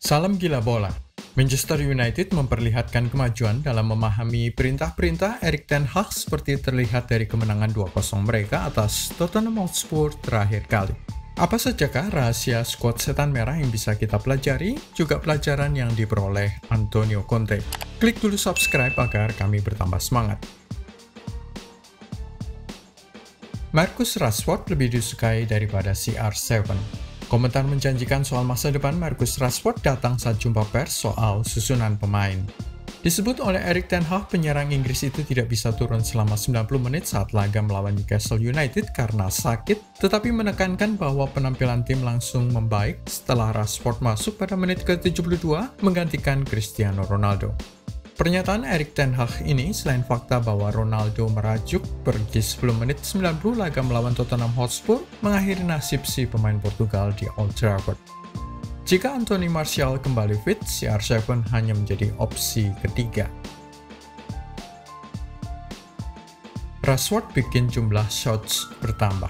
Salam gila bola. Manchester United memperlihatkan kemajuan dalam memahami perintah-perintah Erik ten Hag seperti terlihat dari kemenangan 2-0 mereka atas Tottenham Hotspur terakhir kali. Apa sajakah rahasia skuad setan merah yang bisa kita pelajari, juga pelajaran yang diperoleh Antonio Conte? Klik dulu subscribe agar kami bertambah semangat. Marcus Rashford lebih disukai daripada CR7. Komentar menjanjikan soal masa depan Marcus Rashford datang saat jumpa pers soal susunan pemain. Disebut oleh Erik ten Hag, penyerang Inggris itu tidak bisa turun selama 90 menit saat laga melawan Newcastle United karena sakit, tetapi menekankan bahwa penampilan tim langsung membaik setelah Rashford masuk pada menit ke-72 menggantikan Cristiano Ronaldo. Pernyataan Erik ten Hag ini selain fakta bahwa Ronaldo merajuk pergi 10 menit 90 laga melawan Tottenham Hotspur mengakhiri nasib si pemain Portugal di Old Trafford. Jika Anthony Martial kembali fit, CR7 hanya menjadi opsi ketiga. Rashford bikin jumlah shots bertambah.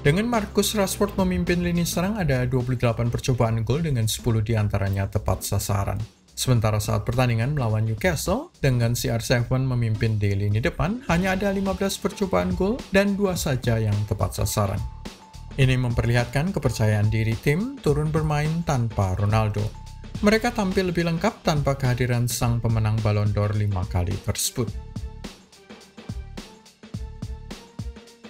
Dengan Marcus Rashford memimpin lini serang, ada 28 percobaan gol dengan 10 diantaranya tepat sasaran. Sementara saat pertandingan melawan Newcastle, dengan CR7 memimpin di lini depan, hanya ada 15 percobaan gol dan 2 saja yang tepat sasaran. Ini memperlihatkan kepercayaan diri tim turun bermain tanpa Ronaldo. Mereka tampil lebih lengkap tanpa kehadiran sang pemenang Ballon d'Or 5 kali tersebut.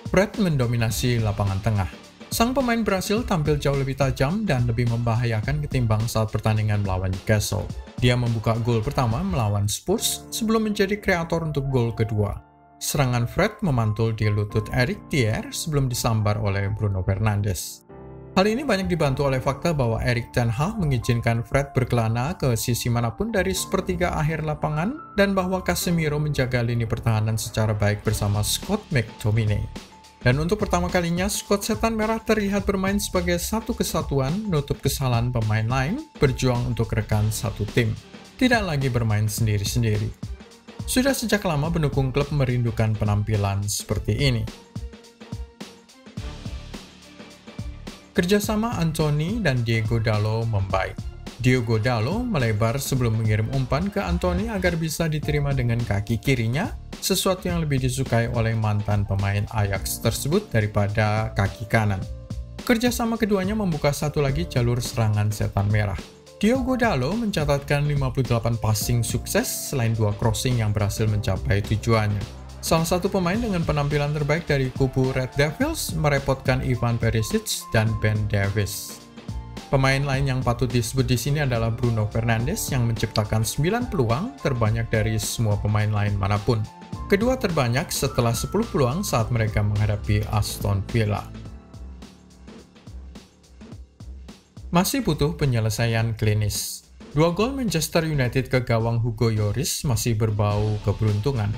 Fred mendominasi lapangan tengah. Sang pemain Brasil tampil jauh lebih tajam dan lebih membahayakan ketimbang saat pertandingan melawan Newcastle. Dia membuka gol pertama melawan Spurs sebelum menjadi kreator untuk gol kedua. Serangan Fred memantul di lutut Eric Dier sebelum disambar oleh Bruno Fernandes. Hal ini banyak dibantu oleh fakta bahwa Erik ten Hag mengizinkan Fred berkelana ke sisi manapun dari sepertiga akhir lapangan dan bahwa Casemiro menjaga lini pertahanan secara baik bersama Scott McTominay. Dan untuk pertama kalinya, skuad setan merah terlihat bermain sebagai satu kesatuan, nutup kesalahan pemain lain, berjuang untuk rekan satu tim. Tidak lagi bermain sendiri-sendiri. Sudah sejak lama pendukung klub merindukan penampilan seperti ini. Kerjasama Anthony dan Diogo Dalot membaik. Diogo Dalot melebar sebelum mengirim umpan ke Anthony agar bisa diterima dengan kaki kirinya, sesuatu yang lebih disukai oleh mantan pemain Ajax tersebut daripada kaki kanan. Kerjasama keduanya membuka satu lagi jalur serangan setan merah. Diogo Dalot mencatatkan 58 passing sukses selain 2 crossing yang berhasil mencapai tujuannya. Salah satu pemain dengan penampilan terbaik dari kubu Red Devils merepotkan Ivan Perisic dan Ben Davies. Pemain lain yang patut disebut di sini adalah Bruno Fernandes yang menciptakan 9 peluang, terbanyak dari semua pemain lain manapun. Kedua terbanyak setelah 10 peluang saat mereka menghadapi Aston Villa. Masih butuh penyelesaian klinis. 2 gol Manchester United ke gawang Hugo Lloris masih berbau keberuntungan.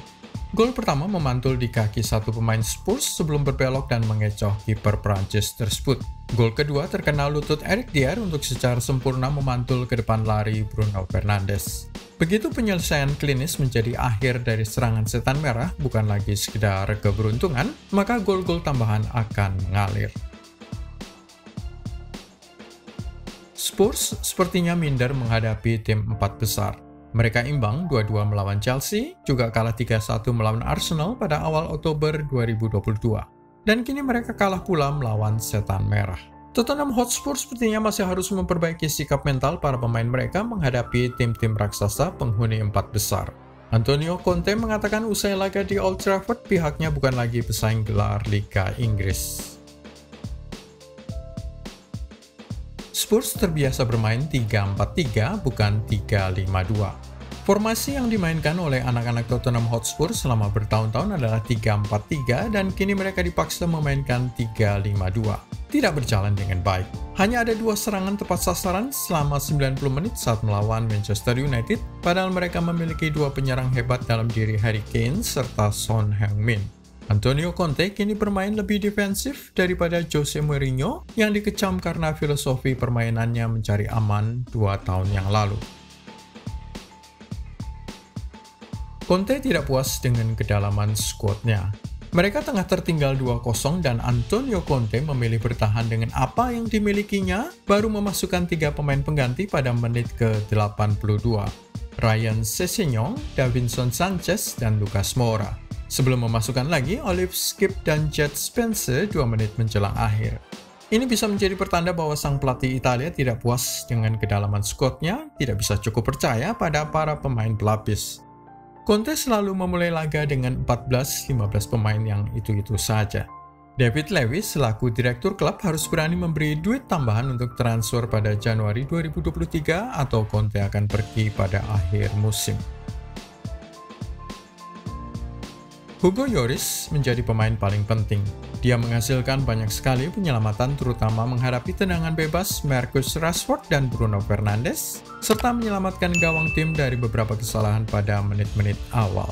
Gol pertama memantul di kaki satu pemain Spurs sebelum berbelok dan mengecoh kiper Prancis tersebut. Gol kedua terkena lutut Eric Dier untuk secara sempurna memantul ke depan lari Bruno Fernandes. Begitu penyelesaian klinis menjadi akhir dari serangan setan merah, bukan lagi sekedar keberuntungan, maka gol-gol tambahan akan mengalir. Spurs sepertinya minder menghadapi tim 4 besar. Mereka imbang 2-2 melawan Chelsea, juga kalah 3-1 melawan Arsenal pada awal Oktober 2022. Dan kini mereka kalah pula melawan setan merah. Tottenham Hotspur sepertinya masih harus memperbaiki sikap mental para pemain mereka menghadapi tim-tim raksasa penghuni 4 besar. Antonio Conte mengatakan usai laga di Old Trafford, pihaknya bukan lagi pesaing gelar Liga Inggris. Spurs terbiasa bermain 3-4-3, bukan 3-5-2. Formasi yang dimainkan oleh anak-anak Tottenham Hotspur selama bertahun-tahun adalah 3-4-3 dan kini mereka dipaksa memainkan 3-5-2. Tidak berjalan dengan baik. Hanya ada 2 serangan tepat sasaran selama 90 menit saat melawan Manchester United, padahal mereka memiliki 2 penyerang hebat dalam diri Harry Kane serta Son Heung-min. Antonio Conte kini bermain lebih defensif daripada Jose Mourinho yang dikecam karena filosofi permainannya mencari aman 2 tahun yang lalu. Conte tidak puas dengan kedalaman skuadnya. Mereka tengah tertinggal 2-0 dan Antonio Conte memilih bertahan dengan apa yang dimilikinya, baru memasukkan 3 pemain pengganti pada menit ke-82. Ryan Sessegnon, Davinson Sanchez, dan Lucas Moura. Sebelum memasukkan lagi Oliver Skip dan Jet Spence 2 menit menjelang akhir. Ini bisa menjadi pertanda bahwa sang pelatih Italia tidak puas dengan kedalaman skuadnya, tidak bisa cukup percaya pada para pemain pelapis. Conte selalu memulai laga dengan 14-15 pemain yang itu-itu saja. David Lewis selaku direktur klub harus berani memberi duit tambahan untuk transfer pada Januari 2023 atau Conte akan pergi pada akhir musim. Hugo Lloris menjadi pemain paling penting. Dia menghasilkan banyak sekali penyelamatan terutama menghadapi tendangan bebas Marcus Rashford dan Bruno Fernandes, serta menyelamatkan gawang tim dari beberapa kesalahan pada menit-menit awal.